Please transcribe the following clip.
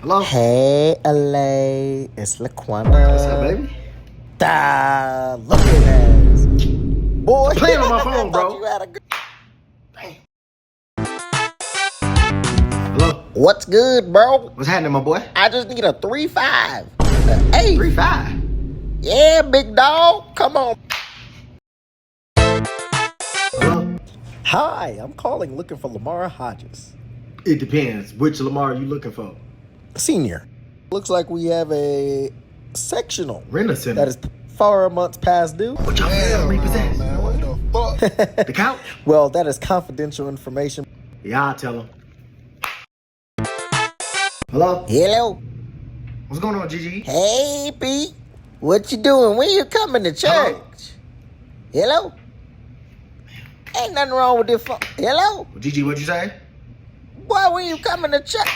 Hello? Hey, LA, it's Laquana. What's up, baby? Look at that. Boy, I'm playing on my phone, I thought bro. you had a good... Dang. Hello? What's good, bro? What's happening, my boy? I just need a 3-5. Hey, 3-5. yeah, big dog. Come on. Hello? Hi, I'm calling looking for Lamar Hodges. It depends. Which Lamar are you looking for? Senior. Looks like we have a sectional Rent center. that is 4 months past due. What y'all feel repossessed? Man, what the fuck? The couch? Well, that is confidential information. Yeah, I'll tell him. Hello? Hello. What's going on, Gigi? Hey, Pete. What you doing? When you coming to church? Hello? Ain't nothing wrong with this phone. Hello? Gigi, what'd you say? Boy, when you coming to church?